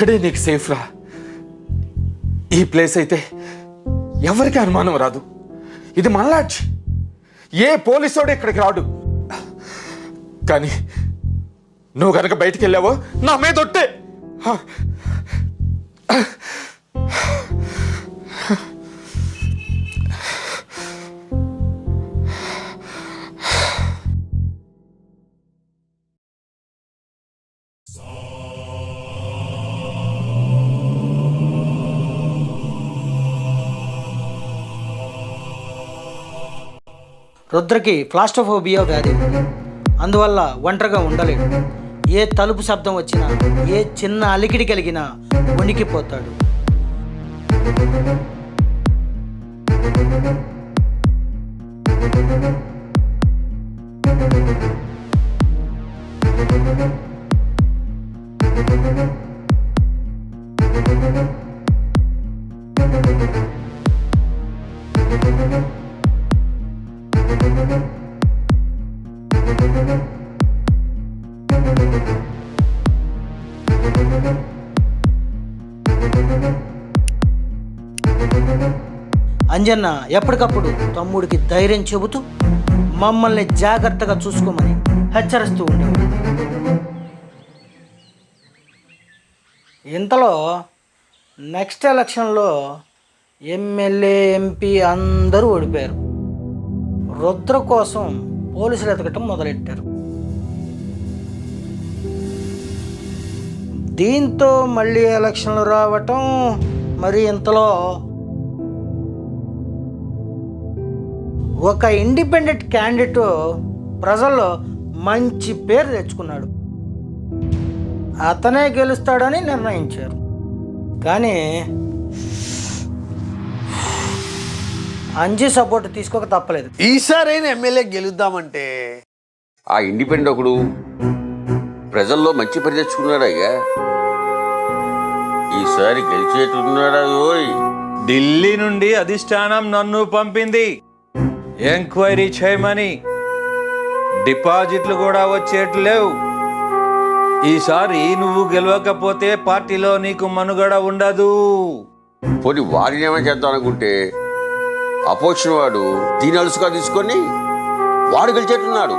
ఇక్కడే నీకు సేఫ్ రా. ఈ ప్లేస్ అయితే ఎవరికి అనుమానం రాదు. ఇది మల్లాడ్జ్. ఏ పోలీసోడు ఇక్కడికి రాడు. కానీ నువ్వు కనుక బయటికి వెళ్ళావో నా మీద ఒట్టే. రుద్రకి క్లాస్ట్రోఫోబియా వ్యాధి ఉంది. అందువల్ల ఒంటరిగా ఉండలేడు. ఏ తలుపు శబ్దం వచ్చినా, ఏ చిన్న అలికిడి కలిగినా వణికిపోతాడు. అంజన్న ఎప్పటికప్పుడు తమ్ముడికి ధైర్యం చెబుతూ మమ్మల్ని జాగ్రత్తగా చూసుకోమని హెచ్చరిస్తూ ఉండేవాడు. ఇంతలో నెక్స్ట్ ఎలక్షన్లో ఎమ్మెల్యే, ఎంపీ అందరూ ఓడిపోయారు. రుద్ర కోసం పోలీసులు ఎతకటం మొదలెట్టారు. దీంతో మళ్ళీ ఎలక్షన్లు రావటం, మరి ఇంతలో ఒక ఇండిపెండెంట్ క్యాండిడేట్ ప్రజల్లో మంచి పేరు తెచ్చుకున్నాడు. అతనే గెలుస్తాడని నిర్ణయించారు. కానీ అంజీ సపోర్ట్ తీసుకోక తప్పలేదు. ఈసారైనా ఎమ్మెల్యే గెలుద్దామంటే ఆ ఇండిపెండెంట్ ఒకడు ప్రజల్లో మంచి పేరు తెచ్చుకున్నాడు అయ్యా. ఈసారి గెలిచేట్టున్నాడా? ఢిల్లీ నుండి అధిష్టానం నన్ను పంపింది ఎంక్వైరీ చేయమని. డిపాజిట్లు కూడా వచ్చేట్లు లేవు. ఈసారి నువ్వు గెలవకపోతే పార్టీలో నీకు మనుగడ ఉండదు. పోనీ వాడిని ఏమైనా చేద్దాం అనుకుంటే అపోజిషన్ వాడు దీని అలుసుగా తీసుకొని వాడు గెలిచేట్టున్నాడు.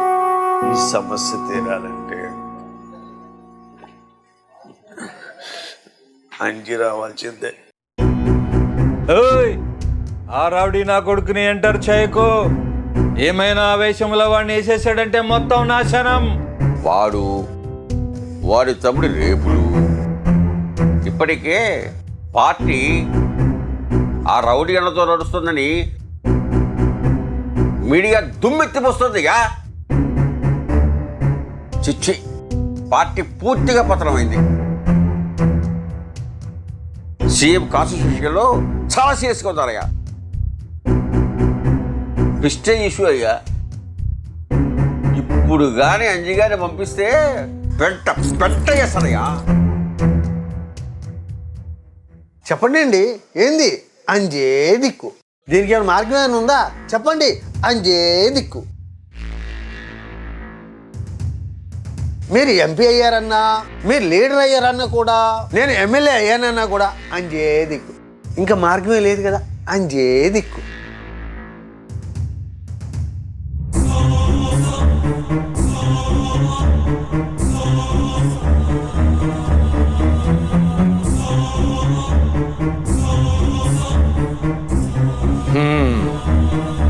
ఈ సమస్య తీరాలంటే అంజి రావాల్సిందే. ఆ రౌడీ నా కొడుకుని ఎంటర్ చేయకు. ఏమైనా ఆవేశంలో వాడిని వేసేసాడంటే మొత్తం నాశనం. వాడి తమ్ముడి రేపులు. ఇప్పటికే పార్టీ ఆ రౌడీ అన్నతో నడుస్తుందని మీడియా దుమ్మెత్తిపోస్తుందిగా. చిచ్చి, పార్టీ పూర్తిగా పతనమైంది. సీఎం కాన్స్టిట్యూషన్లో చాలా సీరియస్గా ఉన్నారయ్యా. ప్రిస్టేజ్ ఇష్యూ అయ్యా. ఇప్పుడు కానీ అంజి గారిని పంపిస్తే పెంట చేస్తారయ్యా. చెప్పండి అండి, ఏంది అంజే దిక్కు? దీనికి ఏమైనా మార్గం ఏమైనా ఉందా? చెప్పండి. అంజే దిక్కు. మీరు ఎంపీ అయ్యారన్నా, మీరు లీడర్ అయ్యారన్నా కూడా, నేను ఎమ్మెల్యే అయ్యానన్నా కూడా అంజే దిక్కు. ఇంకా మార్గమే లేదు కదా. అంజే దిక్కు.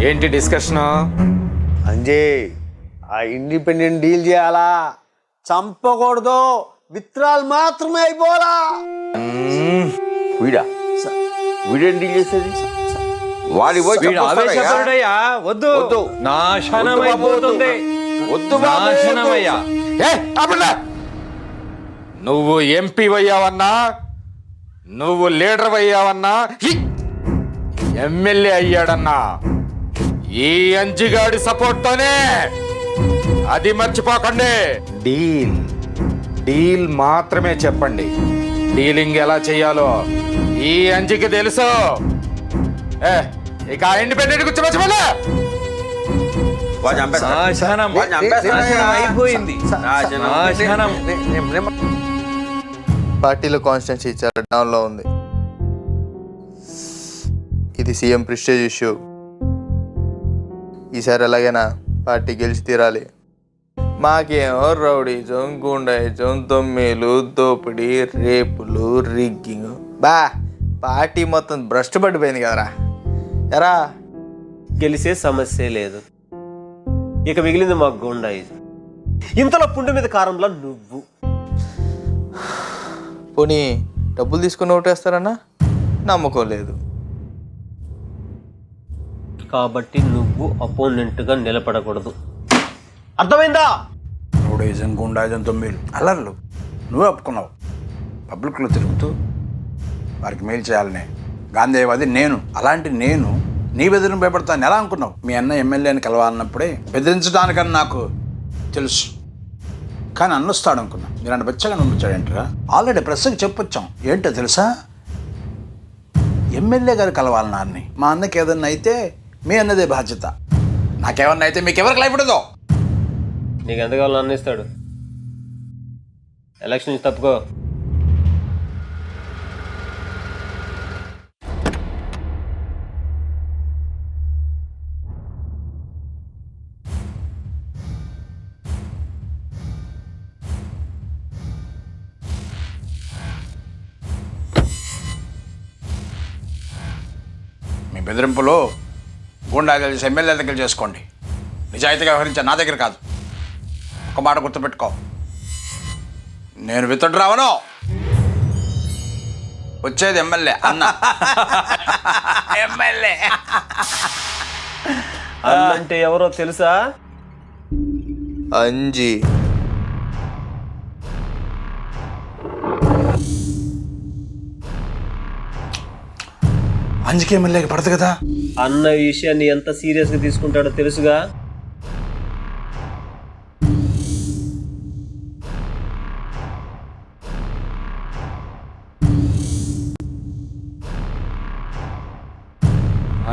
ఏంటి డిస్కషన్? అంజే, ఆ ఇండిపెండెంట్ డీల్ చేయాలా? చంపకూడదు, విత్రాలు మాత్రమే అయిపోవాలా. వీడేం డీల్ చేసేది? వాడి ఆవేశపరుడయ్యా. వద్దు, నాశనం అయిపోతుంది. నాశనమయ్యా. నువ్వు ఎంపీ అయ్యావన్నా, నువ్వు లీడర్ అయ్యావన్నా, ఎమ్మెల్యే అయ్యాడన్నా ఈ అంజిగాడి సపోర్ట్ తోనే. అది మర్చిపోకండి. డీల్ మాత్రమే చెప్పండి. డీలింగ్ ఎలా చెయ్యాలో ఈ అంజికి తెలుసు. ఇక ఇండిపెండెంట్ కూర్చోమచ్చమన్నా. అయిపోయింది. పార్టీలో కాన్స్టెన్సీ చాలా డౌన్లో ఉంది. ఇది సీఎం ప్రెస్టేజ్ ఇష్యూ. ఈసారి ఎలాగైనా పార్టీ గెలిచి తీరాలి. మాకేమో రౌడీజం, గుండాయిజం, దొమ్మేలు, దోపిడీ, రేపులు, రిగ్గింగ్, పార్టీ మొత్తం భ్రష్టు పడిపోయింది కదరా. ఎరా గెలిసే సమస్య లేదు, ఇక మిగిలింది మాకు గుండాయిజం. ఇంతలో పుండు మీద కారంలో నువ్వు. పోనీ డబ్బులు తీసుకుని ఓటేస్తారన్నా నమ్మకం లేదు. కాబట్టి నువ్వు అపోనెంట్గా నిలబడకూడదు, అర్థమైందా? రౌడీజం, గుండాయిజం, తొమ్మిళ్ళు, అల్లర్లు నువ్వే ఒప్పుకున్నావు. పబ్లిక్లో తిరుగుతూ వారికి మేలు చేయాలనే గాంధీవాది నేను. అలాంటి నేను నీ బెదిరిని భయపడతాను ఎలా అనుకున్నావు? మీ అన్న ఎమ్మెల్యేని కలవాలన్నప్పుడే బెదిరించడానికని నాకు తెలుసు, కానీ అన్నొస్తాడు అనుకున్నా. మీరంటే బచ్చగా నమ్మించాడంటరా. ఆల్రెడీ ప్రెస్కి చెప్పొచ్చాం. ఏంటో తెలుసా, ఎమ్మెల్యే గారు కలవాలి నాన్ని. మా అన్నకి ఏదన్నా అయితే మీ అన్నదే బాధ్యత. నాకేమన్నా అయితే మీకు ఎవరికి లైఫ్ ఉండదో. నీకు ఎంత కావాలో అన్న ఇస్తాడు. ఎలక్షన్ నుంచి తప్పుకో. మీ బెదిరింపులు గుండా కలిసి ఎమ్మెల్యే దగ్గర చేసుకోండి. నిజాయితీగా వ్యవహరించా నా దగ్గర కాదు. ఒక మాట గుర్తుపెట్టుకో, నేను విత్డ్రా రావను. వచ్చేది ఎమ్మెల్యే అన్న. ఎమ్మెల్యే అన్నంటే ఎవరో తెలుసా? అంజీ. అంజకి ఎమ్మెల్యేకి పడదు కదా. అన్న విషయాన్ని ఎంత సీరియస్గా తీసుకుంటాడో తెలుసుగా.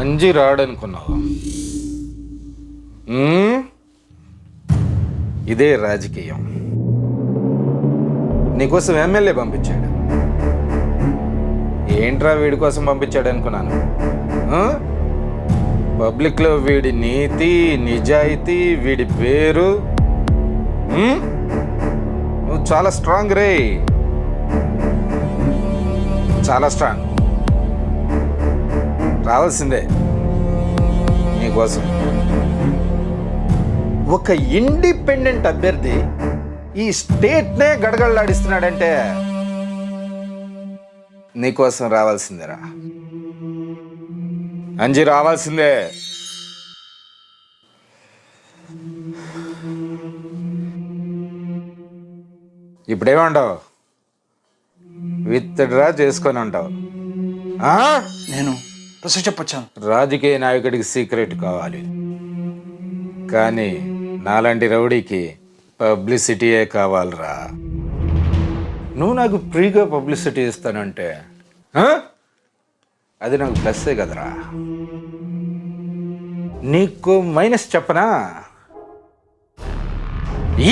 అంజి రాడనుకున్నావు? ఇదే రాజకీయం. నీకోసం ఎమ్మెల్యే పంపించాడు. ఏంట్రా వీడి కోసం పంపించాడు అనుకున్నాను. పబ్లిక్లో వీడి నీతి, నిజాయితీ, వీడి పేరు. నువ్వు చాలా స్ట్రాంగ్ రే, చాలా స్ట్రాంగ్. రావాల్సిందే నీకోసం. ఒక ఇండిపెండెంట్ అభ్యర్థి ఈ స్టేట్నే గడగడలాడిస్తున్నాడంటే నీకోసం రావాల్సిందేరా అంజి, రావాల్సిందే. ఇప్పుడేమంటావు? విత్డ్రా చేసుకొని ఉంటావు. నేను ప్రెస్ చెప్పొచ్చాను. రాజకీయ నాయకుడికి సీక్రెట్ కావాలి, కానీ నాలాంటి రౌడీకి పబ్లిసిటీయే కావాలరా. నువ్వు నాకు ఫ్రీగా పబ్లిసిటీ ఇస్తానంటే అది నాకు ప్లస్సే కదరా. నీకు మైనస్ చెప్పనా?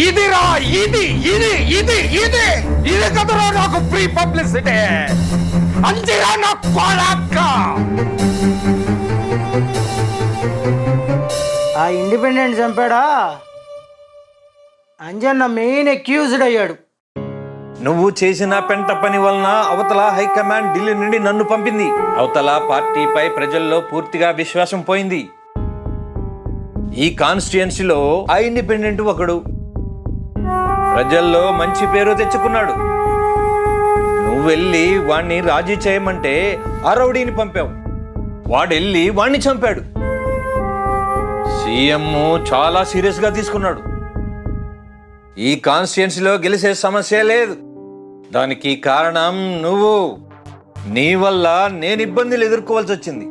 ఇదిరా, ఇది ఇది ఇది ఇది ఇది కదరా నాకు ఫ్రీ పబ్లిసిటీ. అంజిరా నా కొడక. ఆ ఇండిపెండెంట్ చంపాడా? అంజన్న మెయిన్ అక్యూజ్డ్ అయ్యాడు. నువ్వు చేసిన పెంట పని వలన అవతల హైకమాండ్ ఢిల్లీ నుండి నన్ను పంపింది. అవతల పార్టీపై ప్రజల్లో పూర్తిగా విశ్వాసం పోయింది. ఈ కాన్స్టిట్యుయెన్సీలో ఆ ఇండిపెండెంట్ ఒకడు ప్రజల్లో మంచి పేరు తెచ్చుకున్నాడు. నువ్వు వెళ్ళి వాణ్ణి రాజీ చేయమంటే ఆ రౌడీని పంపావు. వాడెళ్ళి వాణ్ణి చంపాడు. సీఎం చాలా సీరియస్గా తీసుకున్నాడు. ఈ కాన్స్టిట్యుయెన్సీలో గెలిచే సమస్య లేదు. దానికి కారణం నువ్వు. నీ వల్ల నేను ఇబ్బందులు ఎదుర్కోవాల్సి వచ్చింది.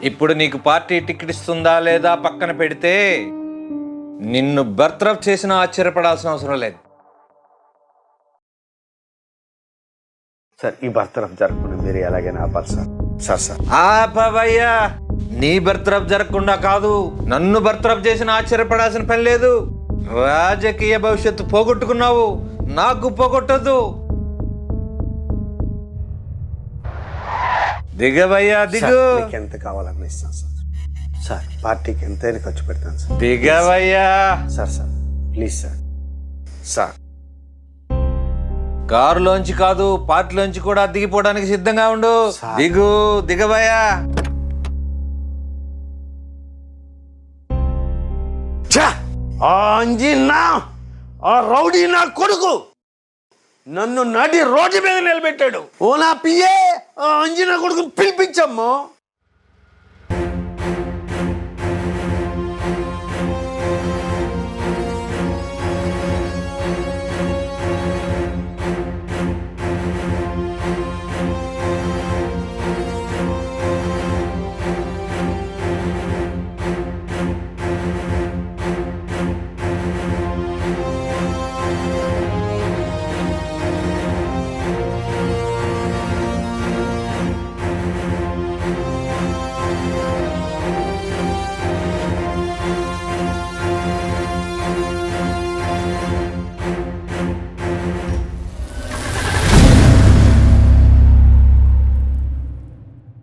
ఇప్పుడు నీకు పార్టీ టికెట్ ఇస్తుందా లేదా పక్కన పెడితే నిన్ను బర్తరఫ్ చేసినా ఆశ్చర్యపడాల్సిన అవసరం లేదు. సార్, ఈ బర్తరఫ్ జరగకుండా మీరు ఎలాగైనా ఆపాలి సార్. Sir sir ఆపవయ్యా. నీ బర్తరఫ్ జరగకుండా కాదు, నన్ను బర్తరఫ్ చేసిన ఆశ్చర్యపడాల్సిన పని లేదు. రాజకీయ భవిష్యత్తు పోగొట్టుకున్నావు, నాకు పోగొట్టద్దు. దిగవయ్యా సార్, దిగు. మీకు ఎంత కావాలన్నా ఇస్తాను సార్. సార్ పార్టీకి ఎంతైనా ఖర్చు పెడతాను సార్. దిగవయ్యా. Sir sir please sir. Sir కారులోంచి కాదు పార్టీలోంచి కూడా దిగిపోవడానికి సిద్ధంగా ఉండు. సార్. దిగు దిగవయ్యా. ఛా! ఆ అంజీనా, ఆ రౌడీ నా కొడుకు నన్ను నడి రోడ్డు మీద నిలబెట్టాడు. ఓ నా పిఏ, ఆ అంజీనా కొడుకు పిలిపించమ్మో.